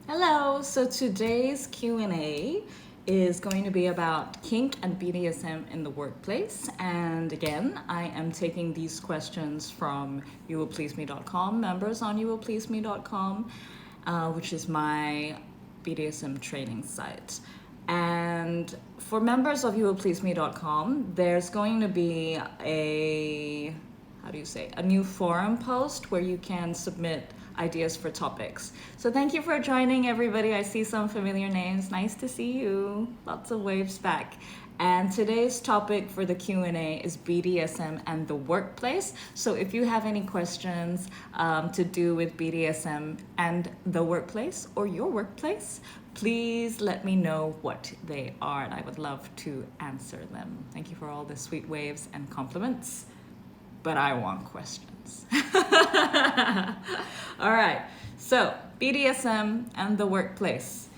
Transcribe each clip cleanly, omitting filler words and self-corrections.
Hello, so today's Q&A is going to be about kink and BDSM in the workplace. And again, I am taking these questions from youwillpleaseme.com, members on youwillpleaseme.com, which is my BDSM training site. And for members of youwillpleaseme.com, there's going to be a new forum post where you can submit ideas for topics. So thank you for joining, everybody. I see some familiar names. Nice to see you. Lots of waves back. And today's topic for the Q&A is BDSM and the workplace. So if you have any questions to do with BDSM and the workplace or your workplace, please let me know what they are, and I would love to answer them. Thank you for all the sweet waves and compliments, but I want questions. All right, so BDSM and the workplace.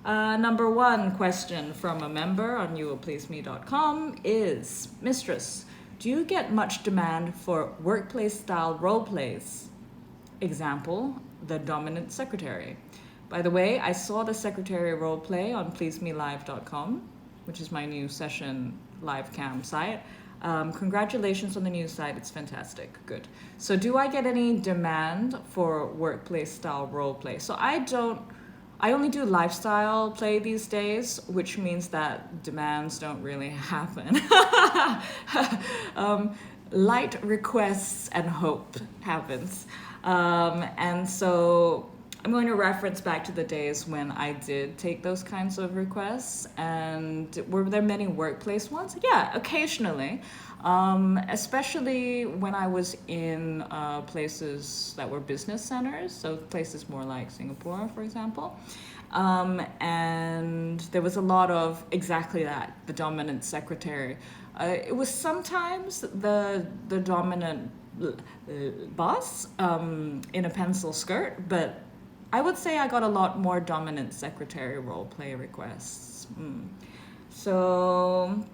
Number one question from a member on youwillpleaseme.com is, Mistress, do you get much demand for workplace style role plays? Example, the dominant secretary. By the way, I saw the secretary role play on pleasemelive.com, which is my new session live cam site. Congratulations on the new site. It's fantastic. Good. So do I get any demand for workplace style role play? So I only do lifestyle play these days, which means that demands don't really happen. Light requests and hope happens. And so I'm going to reference back to the days when I did take those kinds of requests. And were there many workplace ones? Yeah, occasionally. Especially when I was in places that were business centers, so places more like Singapore, for example. And there was a lot of exactly that, the dominant secretary. It was sometimes the dominant boss in a pencil skirt, but I would say I got a lot more dominant secretary role play requests. So,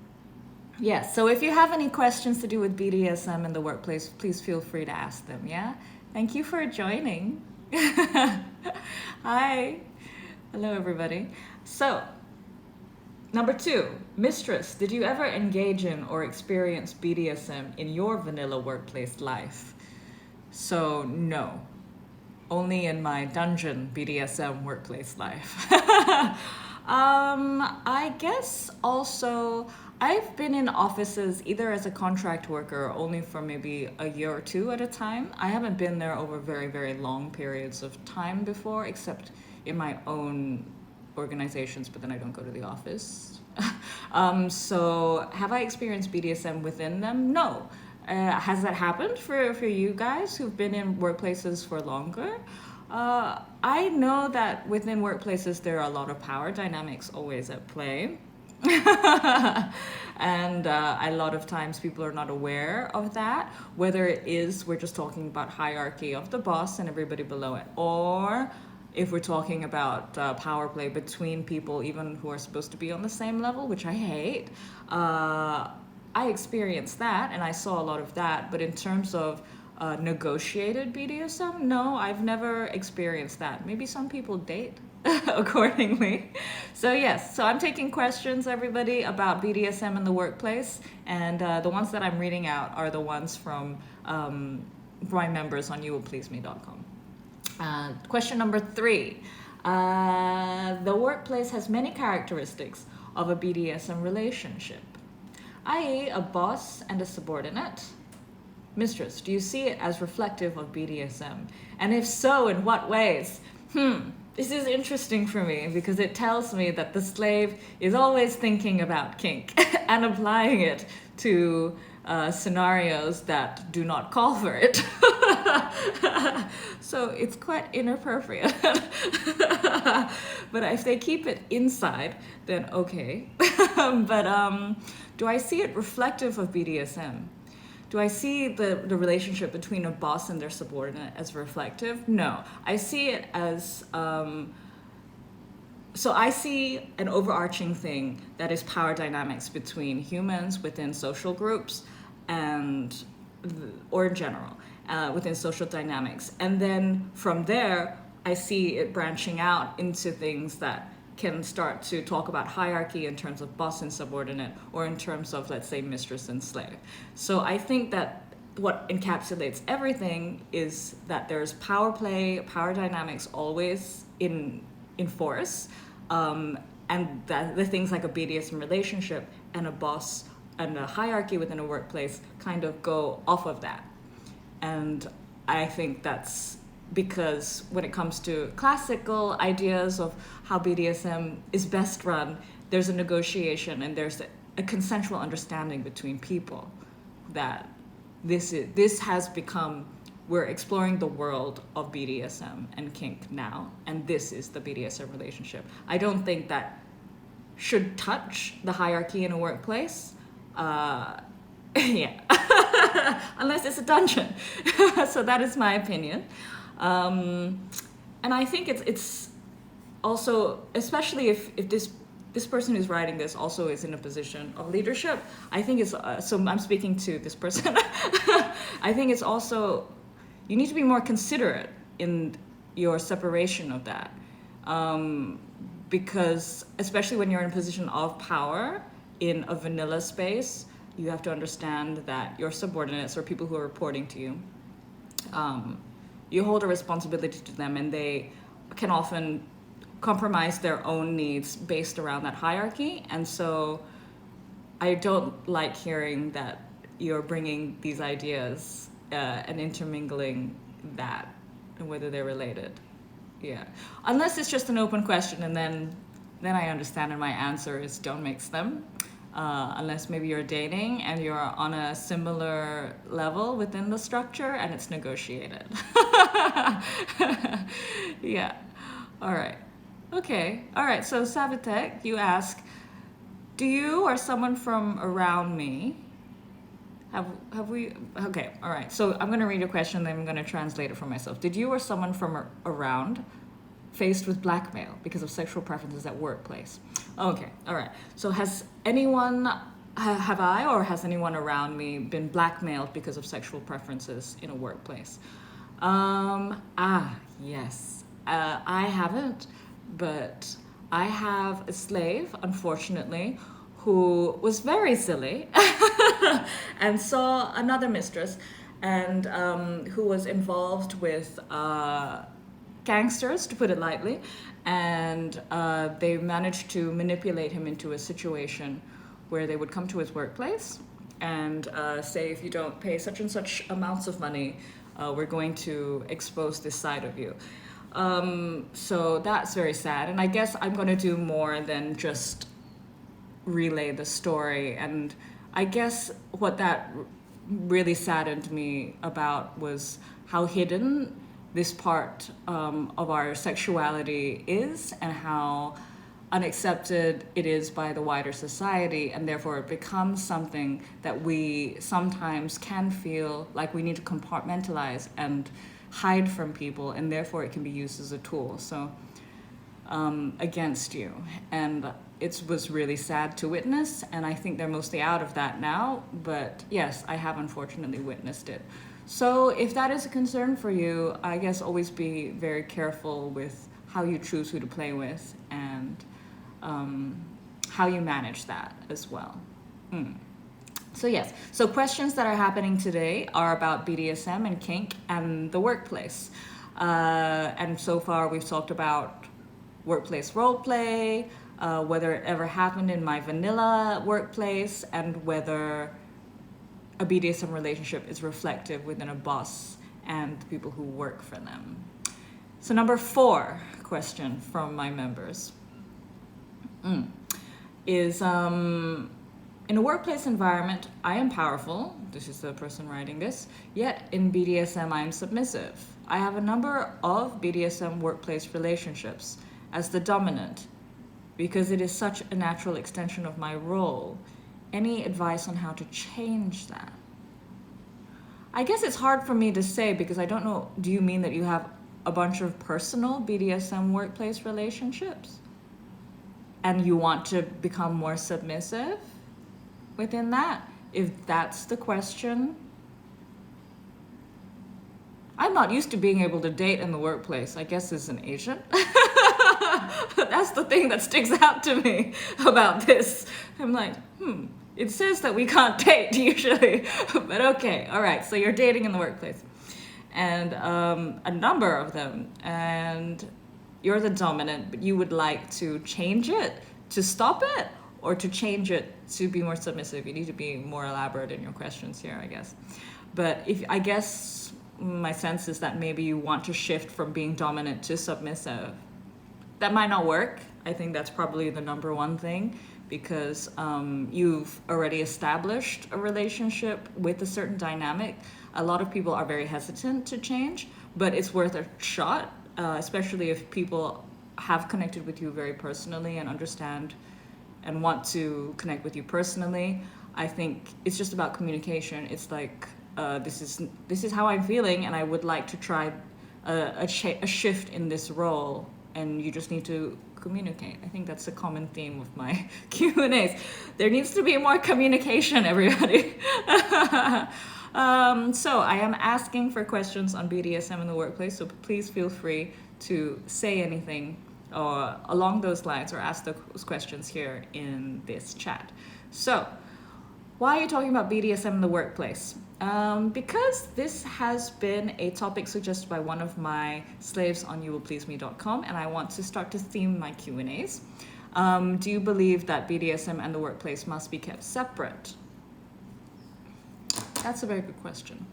yeah, so if you have any questions to do with BDSM in the workplace, please feel free to ask them, yeah? Thank you for joining. Hi. Hello, everybody. So, number two, Mistress, did you ever engage in or experience BDSM in your vanilla workplace life? So, no. Only in my dungeon BDSM workplace life. I guess also I've been in offices either as a contract worker or only for maybe a year or two at a time. I haven't been there over very, very long periods of time before, except in my own organizations, but then I don't go to the office. So have I experienced BDSM within them? No. Has that happened for you guys who've been in workplaces for longer? I know that within workplaces there are a lot of power dynamics always at play. And a lot of times people are not aware of that, whether it is we're just talking about hierarchy of the boss and everybody below it, or if we're talking about power play between people even who are supposed to be on the same level, which I hate. I experienced that and I saw a lot of that, but in terms of negotiated BDSM, no, I've never experienced that. Maybe some people date accordingly. So yes, so I'm taking questions, everybody, about BDSM in the workplace, and the ones that I'm reading out are the ones from my members on youwillpleaseme.com. Question number three. The workplace has many characteristics of a BDSM relationship, i.e. a boss and a subordinate. Mistress, do you see it as reflective of BDSM? And if so, in what ways? This is interesting for me because it tells me that the slave is always thinking about kink and applying it to scenarios that do not call for it. So it's quite inappropriate. But if they keep it inside, then okay. But do I see it reflective of BDSM? Do I see the relationship between a boss and their subordinate as reflective? No. I see it as... So I see an overarching thing that is power dynamics between humans within social groups or in general, within social dynamics. And then from there, I see it branching out into things that can start to talk about hierarchy in terms of boss and subordinate, or in terms of, let's say, mistress and slave. So I think that what encapsulates everything is that there's power play, power dynamics always in force, and that the things like a BDSM relationship and a boss and a hierarchy within a workplace kind of go off of that. And I think that's because when it comes to classical ideas of how BDSM is best run, there's a negotiation and there's a consensual understanding between people that this has become, we're exploring the world of BDSM and kink now, and this is the BDSM relationship. I don't think that should touch the hierarchy in a workplace. Yeah. Unless it's a dungeon. So that is my opinion. And I think it's also, especially if this person who's writing this also is in a position of leadership, I think it's, so I'm speaking to this person, I think it's also, you need to be more considerate in your separation of that. Because especially when you're in a position of power in a vanilla space, you have to understand that your subordinates or people who are reporting to you, you hold a responsibility to them, and they can often compromise their own needs based around that hierarchy. And so I don't like hearing that you're bringing these ideas and intermingling that and whether they're related. Yeah, unless it's just an open question, and then I understand, and my answer is don't mix them. Unless maybe you're dating and you're on a similar level within the structure and it's negotiated. Yeah. All right. Okay. All right. So Savitek, you ask, do you or someone from around me have we? Okay. All right. So I'm going to read your question, then I'm going to translate it for myself. Did you or someone from around faced with blackmail because of sexual preferences at workplace? Okay, all right. So have I or has anyone around me been blackmailed because of sexual preferences in a workplace? Yes. I haven't, but I have a slave, unfortunately, who was very silly and saw another mistress, and who was involved with gangsters, to put it lightly, and they managed to manipulate him into a situation where they would come to his workplace and say, if you don't pay such and such amounts of money, we're going to expose this side of you. So that's very sad, and I guess I'm going to do more than just relay the story. And I guess what that really saddened me about was how hidden this part of our sexuality is, and how unaccepted it is by the wider society, and therefore it becomes something that we sometimes can feel like we need to compartmentalize and hide from people, and therefore it can be used as a tool, so against you. And it was really sad to witness, and I think they're mostly out of that now, but yes, I have unfortunately witnessed it. So if that is a concern for you, I guess always be very careful with how you choose who to play with, and how you manage that as well. So yes, so questions that are happening today are about BDSM and kink and the workplace. And so far we've talked about workplace role play, whether it ever happened in my vanilla workplace, and whether a BDSM relationship is reflective within a boss and the people who work for them. So number 4 question from my members is, in a workplace environment, I am powerful, this is the person writing this, yet in BDSM I am submissive. I have a number of BDSM workplace relationships as the dominant because it is such a natural extension of my role. Any advice on how to change that? I guess it's hard for me to say because I don't know, do you mean that you have a bunch of personal BDSM workplace relationships and you want to become more submissive within that? If that's the question, I'm not used to being able to date in the workplace. I guess as an Asian. That's the thing that sticks out to me about this. I'm like, it says that we can't date usually, but okay, all right. So you're dating in the workplace, and a number of them, and you're the dominant, but you would like to change it, to stop it, or to change it to be more submissive. You need to be more elaborate in your questions here, I guess. But if I guess my sense is that maybe you want to shift from being dominant to submissive. That might not work. I think that's probably the number one thing, because you've already established a relationship with a certain dynamic. A lot of people are very hesitant to change, but it's worth a shot, especially if people have connected with you very personally and understand and want to connect with you personally. I think it's just about communication. It's like, this is how I'm feeling, and I would like to try a shift in this role, and you just need to communicate. I think that's a common theme of my Q&As. There needs to be more communication, everybody. So I am asking for questions on BDSM in the workplace, so please feel free to say anything or along those lines, or ask those questions here in this chat. So, why are you talking about BDSM in the workplace? Because this has been a topic suggested by one of my slaves on youwillpleaseme.com, and I want to start to theme my Q&As. Do you believe that BDSM and the workplace must be kept separate? That's a very good question.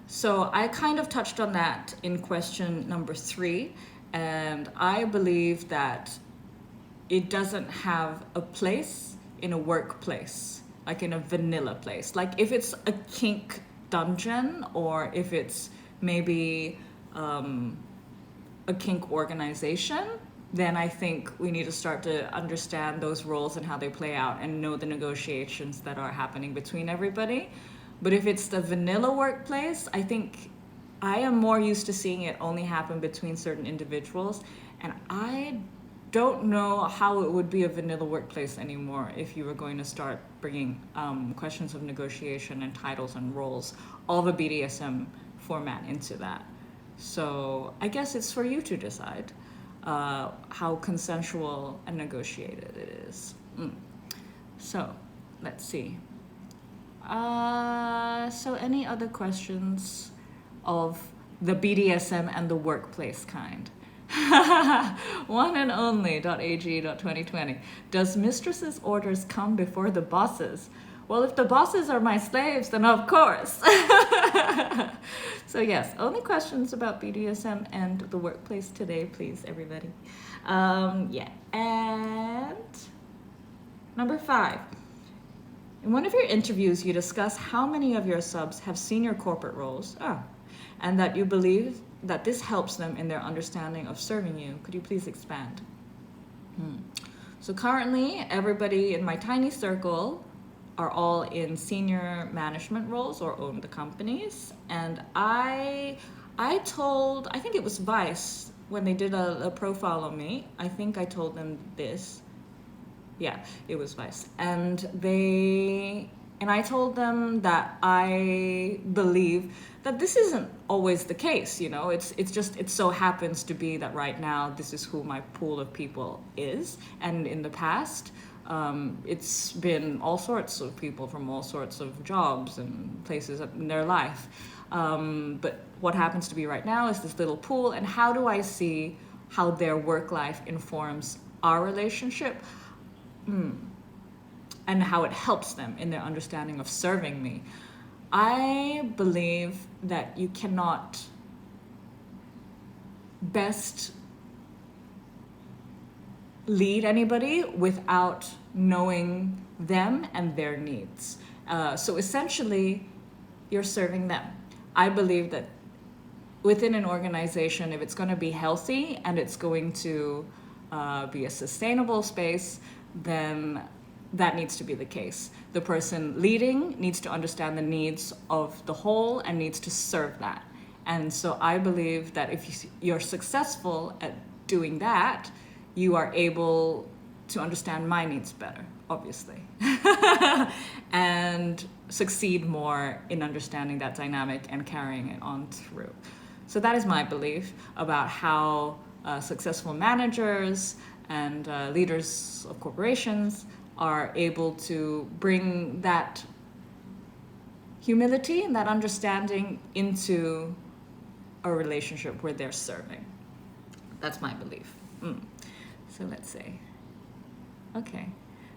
So I kind of touched on that in question number 3, and I believe that it doesn't have a place in a workplace, like in a vanilla place. Like if it's a kink dungeon, or if it's maybe a kink organization, then I think we need to start to understand those roles and how they play out, and know the negotiations that are happening between everybody. But if it's the vanilla workplace, I think I am more used to seeing it only happen between certain individuals, and I don't know how it would be a vanilla workplace anymore if you were going to start bringing questions of negotiation and titles and roles of a BDSM format into that. So I guess it's for you to decide how consensual and negotiated it is. So let's see. So any other questions of the BDSM and the workplace kind? One and only .ag.2020. Does mistress's orders come before the bosses? Well, if the bosses are my slaves, then of course. So yes, only questions about BDSM and the workplace today, please, everybody. Yeah, and number 5. In one of your interviews, you discuss how many of your subs have senior corporate roles, and that you believe that this helps them in their understanding of serving you. Could you please expand? So currently, everybody in my tiny circle are all in senior management roles or own the companies. And I think it was Vice, when they did a profile on me, I think I told them this. Yeah, it was Vice. And I told them that I believe that this isn't always the case, you know. It so happens to be that right now this is who my pool of people is, and in the past it's been all sorts of people from all sorts of jobs and places in their life. But what happens to be right now is this little pool, and how do I see how their work life informs our relationship? And how it helps them in their understanding of serving me. I believe that you cannot best lead anybody without knowing them and their needs. So essentially, you're serving them. I believe that within an organization, if it's going to be healthy and it's going to be a sustainable space, then that needs to be the case. The person leading needs to understand the needs of the whole and needs to serve that. And so I believe that if you're successful at doing that, you are able to understand my needs better, obviously. And succeed more in understanding that dynamic and carrying it on through. So that is my belief about how successful managers and leaders of corporations are able to bring that humility and that understanding into a relationship where they're serving. That's my belief. So let's see. Okay.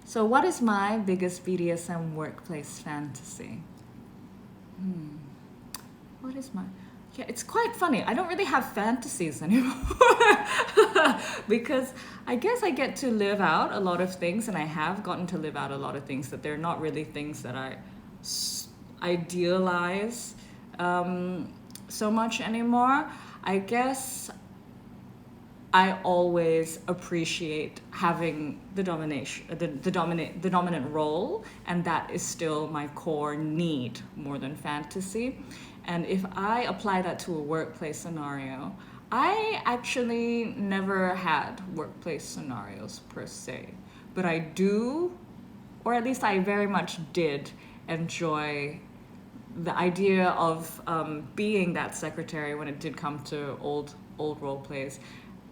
So what is my biggest BDSM workplace fantasy? What is my... Yeah, it's quite funny. I don't really have fantasies anymore because I guess I get to live out a lot of things, and I have gotten to live out a lot of things that they're not really things that I idealize so much anymore. I guess I always appreciate having the dominant role, and that is still my core need more than fantasy. And if I apply that to a workplace scenario, I actually never had workplace scenarios per se, but I do, or at least I very much did enjoy the idea of being that secretary when it did come to old role plays,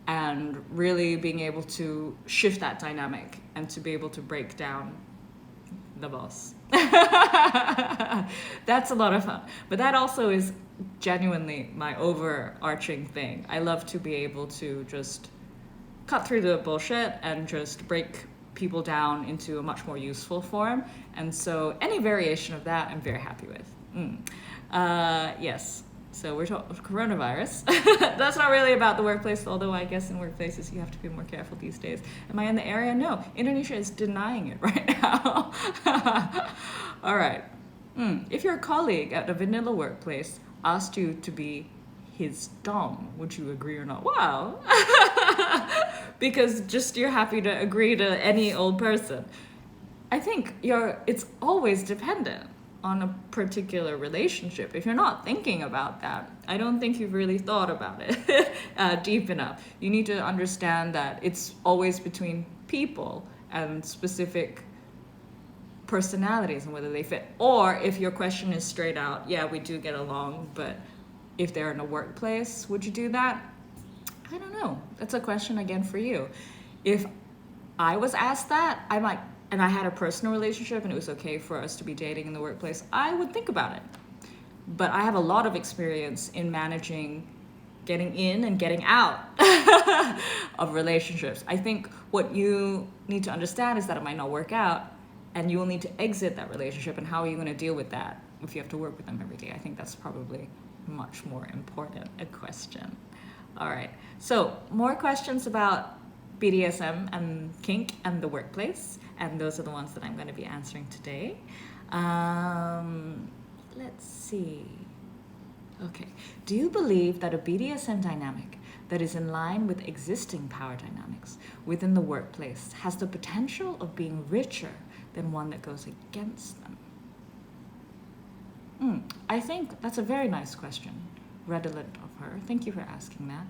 and really being able to shift that dynamic and to be able to break down the boss. That's a lot of fun. But that also is genuinely my overarching thing. I love to be able to just cut through the bullshit and just break people down into a much more useful form. And so any variation of that, I'm very happy with. Yes. So we're talking coronavirus. That's not really about the workplace, although I guess in workplaces you have to be more careful these days. Am I in the area? No. Indonesia is denying it right now. All right. If your colleague at a vanilla workplace asked you to be his dom, would you agree or not? Wow. Because just you're happy to agree to any old person. I think it's always dependent on a particular relationship. If you're not thinking about that, I don't think you've really thought about it deep enough. You need to understand that it's always between people and specific personalities and whether they fit. Or if your question is straight out, yeah, we do get along, but if they're in a workplace, would you do that? I don't know. That's a question again for you. If I was asked that, I might, and I had a personal relationship and it was okay for us to be dating in the workplace, I would think about it. But I have a lot of experience in managing getting in and getting out of relationships. I think what you need to understand is that it might not work out, and you will need to exit that relationship, and how are you going to deal with that if you have to work with them every day? I think that's probably much more important a question. All right, so more questions about BDSM and kink and the workplace, and those are the ones that I'm going to be answering today. Let's see. Okay, do you believe that a BDSM dynamic that is in line with existing power dynamics within the workplace has the potential of being richer than one that goes against them? I think that's a very nice question, redolent of her. Thank you for asking that.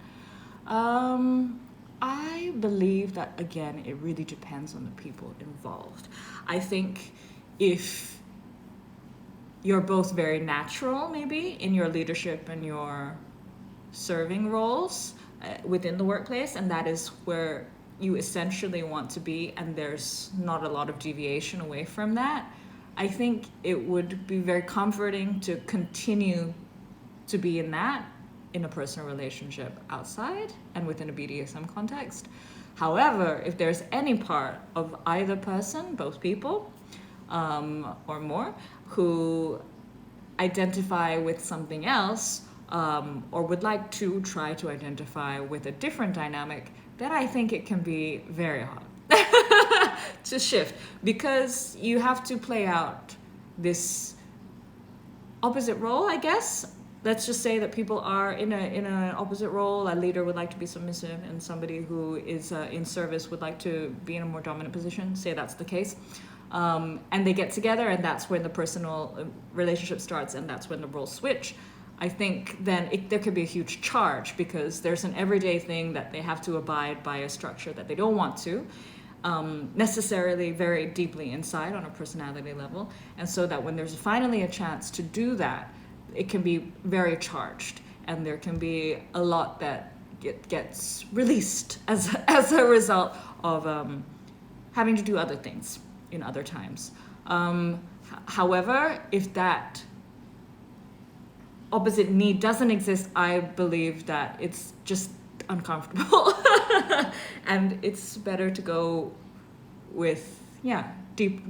I believe that, again, it really depends on the people involved. I think if you're both very natural, maybe, in your leadership and your serving roles within the workplace, and that is where you essentially want to be, and there's not a lot of deviation away from that, I think it would be very comforting to continue to be in that, in a personal relationship outside and within a BDSM context. However, if there's any part of either person, both people, or more, who identify with something else, or would like to try to identify with a different dynamic, then I think it can be very hard to shift, because you have to play out this opposite role, I guess. Let's just say that people are in an opposite role. A leader would like to be submissive, and somebody who is in service would like to be in a more dominant position. Say that's the case. And they get together, and that's when the personal relationship starts, and that's when the roles switch. I think then there could be a huge charge, because there's an everyday thing that they have to abide by, a structure that they don't want to. necessarily very deeply inside on a personality level. And so that when there's finally a chance to do that, it can be very charged, and there can be a lot that gets released as a result of having to do other things in other times. However, if that opposite need doesn't exist, I believe that it's just uncomfortable and it's better to go with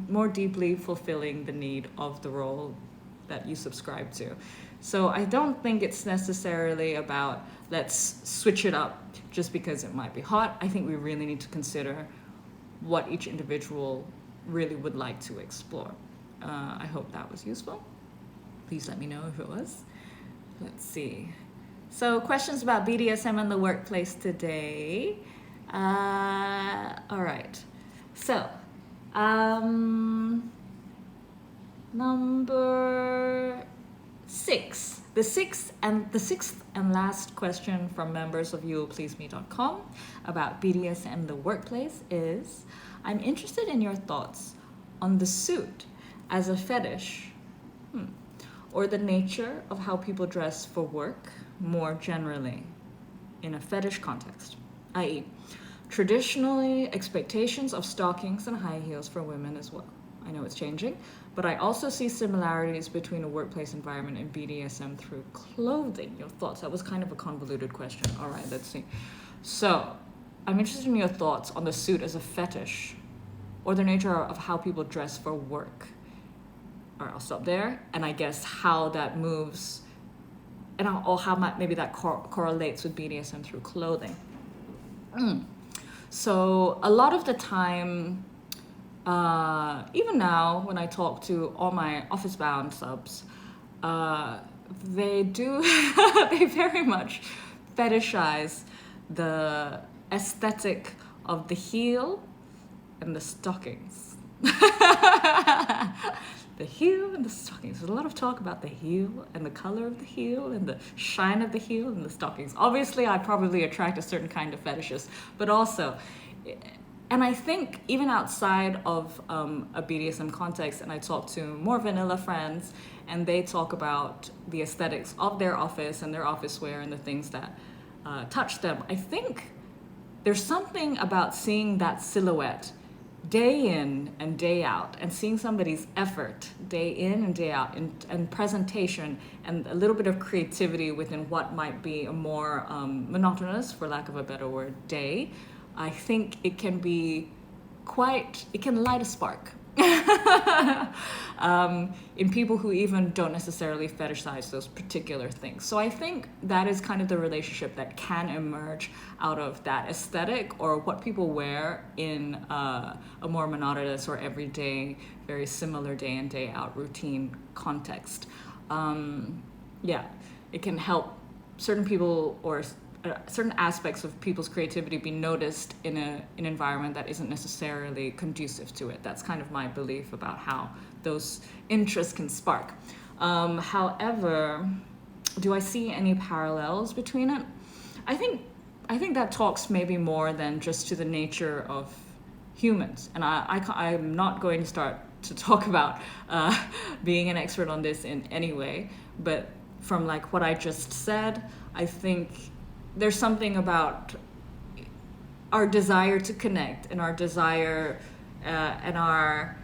more deeply fulfilling the need of the role that you subscribe to. So I don't think it's necessarily about let's switch it up just because it might be hot. I think we really need to consider what each individual really would like to explore. I hope that was useful. Please let me know if it was. Let's see. So questions about BDSM in the workplace today. All right. So, number 6. The sixth and last question from members of youwillpleaseme.com about BDSM in the workplace is, I'm interested in your thoughts on the suit as a fetish, or the nature of how people dress for work more generally in a fetish context, i.e., traditionally expectations of stockings and high heels for women as well. I know it's changing, but I also see similarities between a workplace environment and BDSM through clothing. Your thoughts? That was kind of a convoluted question. All right, let's see. So, I'm interested in your thoughts on the suit as a fetish, or the nature of how people dress for work. All right, I'll stop there, and I guess how that moves, and how maybe that correlates with BDSM through clothing. So a lot of the time, even now when I talk to all my office-bound subs, they very much fetishize the aesthetic of the heel and the stockings. The heel and the stockings. There's a lot of talk about the heel and the color of the heel and the shine of the heel and the stockings. Obviously, I probably attract a certain kind of fetishist, but also, and I think even outside of a BDSM context, and I talk to more vanilla friends, and they talk about the aesthetics of their office and their office wear and the things that touch them. I think there's something about seeing that silhouette day in and day out, and seeing somebody's effort day in and day out, and presentation and a little bit of creativity within what might be a more monotonous, for lack of a better word, day. I think it can be it can light a spark in people who even don't necessarily fetishize those particular things. So I think that is kind of the relationship that can emerge out of that aesthetic, or what people wear in a more monotonous or everyday, very similar day in, day out routine context. It can help certain people or certain aspects of people's creativity be noticed in an environment that isn't necessarily conducive to it. That's kind of my belief about how those interests can spark. However, do I see any parallels between it? I think that talks maybe more than just to the nature of humans. And I'm not going to start to talk about being an expert on this in any way, but from like what I just said, I think there's something about our desire to connect, and our desire and our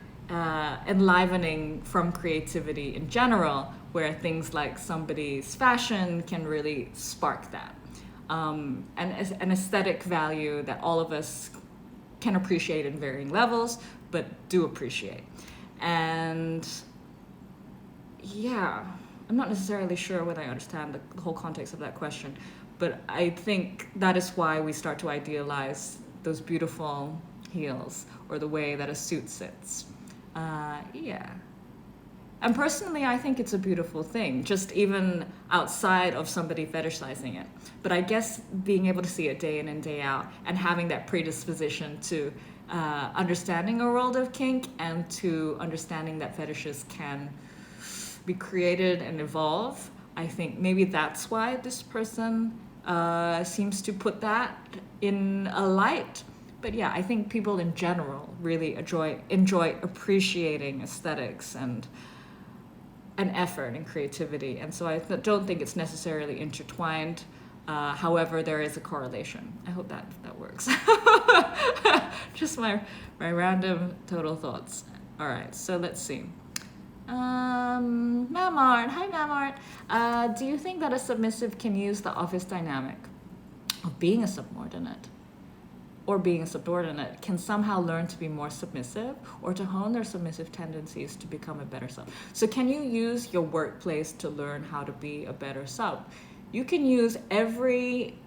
enlivening from creativity in general, where things like somebody's fashion can really spark that. And an aesthetic value that all of us can appreciate in varying levels, but do appreciate. And yeah, I'm not necessarily sure whether I understand the whole context of that question, but I think that is why we start to idealize those beautiful heels or the way that a suit sits. And personally, I think it's a beautiful thing, just even outside of somebody fetishizing it. But I guess being able to see it day in and day out, and having that predisposition to understanding a world of kink, and to understanding that fetishes can be created and evolve, I think maybe that's why this person seems to put that in a light. But yeah, I think people in general really enjoy appreciating aesthetics and effort and creativity, and so I don't think it's necessarily intertwined. However, there is a correlation. I hope that works. Just my random total thoughts. All right, so let's see. Mamart, hi Mamart. Do you think that a submissive can use the office dynamic of being a subordinate or being a subordinate, can somehow learn to be more submissive or to hone their submissive tendencies to become a better sub? So can you use your workplace to learn how to be a better sub? You can use every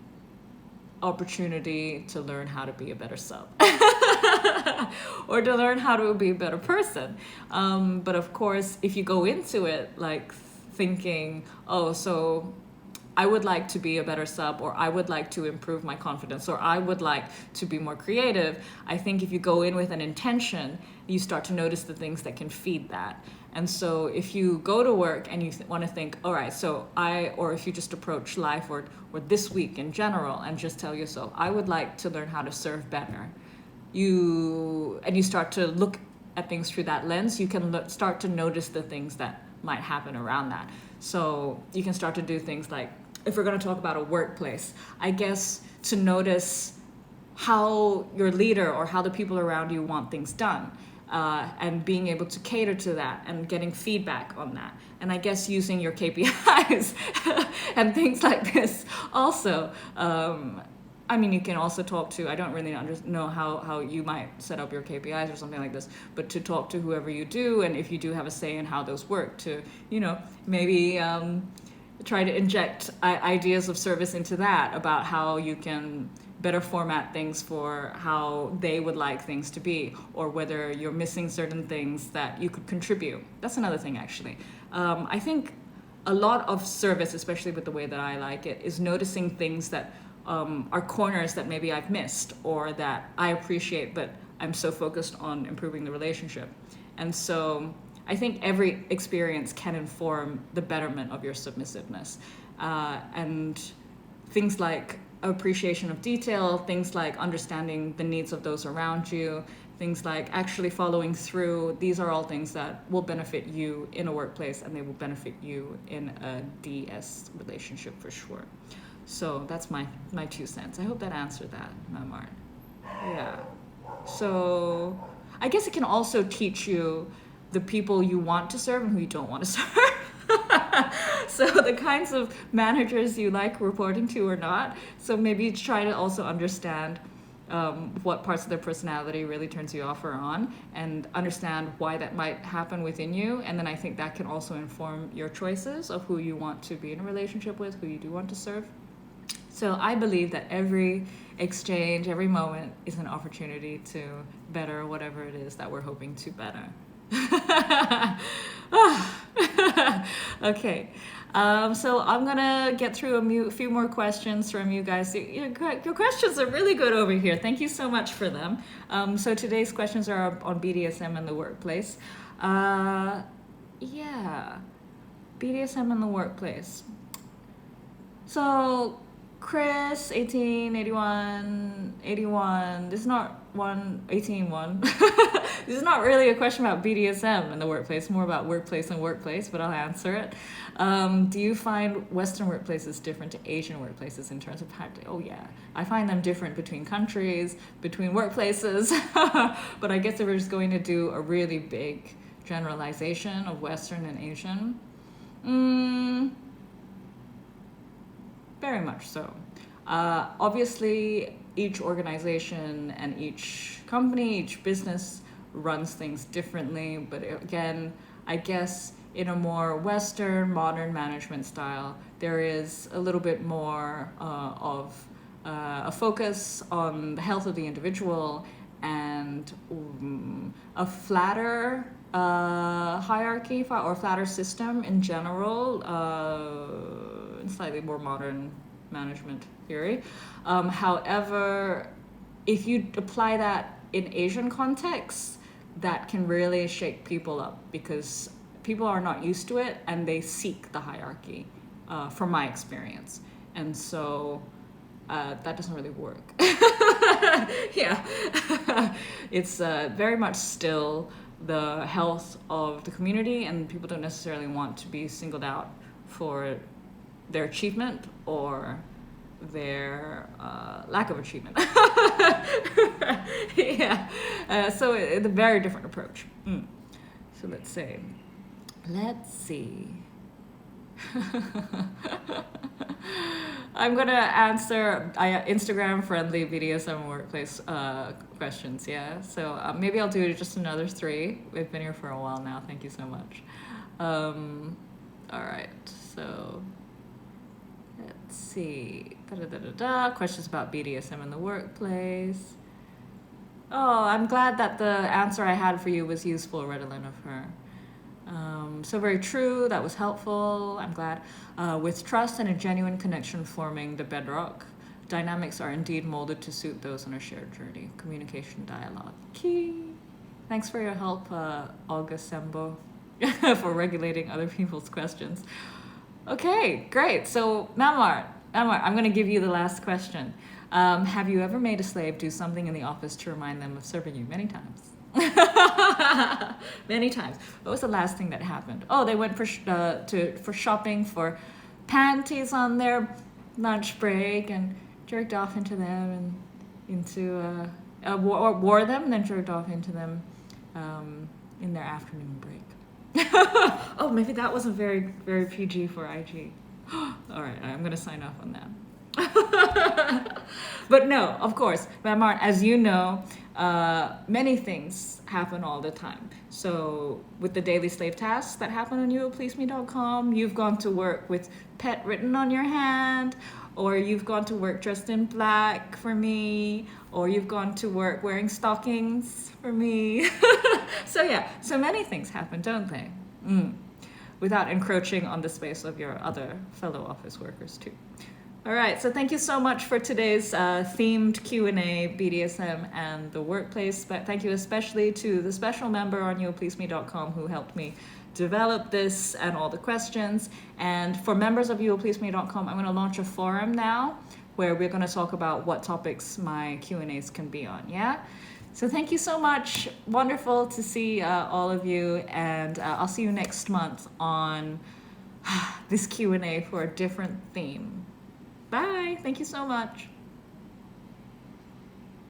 opportunity to learn how to be a better sub or to learn how to be a better person. But of course, if you go into it like thinking, oh, so I would like to be a better sub, or I would like to improve my confidence, or I would like to be more creative, I think if you go in with an intention, you start to notice the things that can feed that. And so if you go to work and you want to think, all right, so or if you just approach life or this week in general and just tell yourself, I would like to learn how to serve better. You start to look at things through that lens, you can start to notice the things that might happen around that. So you can start to do things like, if we're going to talk about a workplace, I guess to notice how your leader or how the people around you want things done, and being able to cater to that and getting feedback on that. And I guess using your KPIs and things like this also. I mean, you can also talk to, I don't really know how you might set up your KPIs or something like this, but to talk to whoever you do, and if you do have a say in how those work, to, maybe try to inject ideas of service into that, about how you can better format things for how they would like things to be, or whether you're missing certain things that you could contribute. That's another thing, actually. I think a lot of service, especially with the way that I like it, is noticing things that are corners that maybe I've missed or that I appreciate, but I'm so focused on improving the relationship. And so I think every experience can inform the betterment of your submissiveness. And things like appreciation of detail, things like understanding the needs of those around you, things like actually following through, these are all things that will benefit you in a workplace, and they will benefit you in a DS relationship for sure. So that's my 2 cents. I hope that answered that, Mamart. Yeah. So I guess it can also teach you the people you want to serve and who you don't want to serve. So the kinds of managers you like reporting to or not. So maybe try to also understand what parts of their personality really turns you off or on, and understand why that might happen within you. And then I think that can also inform your choices of who you want to be in a relationship with, who you do want to serve. So I believe that every exchange, every moment is an opportunity to better whatever it is that we're hoping to better. Okay, so I'm gonna get through a few more questions from you guys. Your questions are really good over here. Thank you so much for them. So today's questions are on BDSM in the workplace. Yeah, BDSM in the workplace. So Chris, 81, this is not 1. This is not really a question about BDSM in the workplace, more about workplace and workplace, but I'll answer it. Do you find Western workplaces different to Asian workplaces in terms of how to, oh yeah, I find them different between countries, between workplaces, but I guess if we're just going to do a really big generalization of Western and Asian, very much so. Obviously, each organization and each company, each business runs things differently. But again, I guess in a more Western, modern management style, there is a little bit more of a focus on the health of the individual, and a flatter hierarchy or flatter system in general, slightly more modern management theory. However, if you apply that in Asian contexts, that can really shake people up, because people are not used to it and they seek the hierarchy, from my experience. And so that doesn't really work. Yeah. it's very much still the health of the community, and people don't necessarily want to be singled out for their achievement or their lack of achievement. Yeah. So it's a very different approach. So let's see. I'm gonna answer Instagram friendly BDSM workplace questions. Yeah. So maybe I'll do just another 3. We've been here for a while now. Thank you so much. All right. So let's see. Questions about BDSM in the workplace. Oh, I'm glad that the answer I had for you was useful, Redolin of her. So very true. That was helpful. I'm glad. With trust and a genuine connection forming the bedrock, dynamics are indeed molded to suit those on a shared journey. Communication, dialogue, key. Thanks for your help, August Sembo, for regulating other people's questions. Okay, great. So, Mamar, I'm going to give you the last question. Have you ever made a slave do something in the office to remind them of serving you? Many times. Many times. What was the last thing that happened? Oh, they went for shopping for panties on their lunch break and jerked off into them and wore them and then jerked off into them in their afternoon break. Oh, maybe that wasn't very, very PG for IG. All right, I'm going to sign off on that. But no, of course, Mamart, as you know, many things happen all the time. So with the daily slave tasks that happen on youwillpleaseme.com, you've gone to work with pet written on your hand, or you've gone to work dressed in black for me, or you've gone to work wearing stockings for me. So yeah, so many things happen, don't they? Without encroaching on the space of your other fellow office workers too. All right, so thank you so much for today's themed Q&A, BDSM and the workplace. But thank you especially to the special member on youwillpleaseme.com who helped me develop this and all the questions. And for members of youwillpleaseme.com, I'm going to launch a forum now where we're going to talk about what topics my Q&As can be on, yeah? So thank you so much. Wonderful to see all of you. And I'll see you next month on this Q&A for a different theme. Bye. Thank you so much.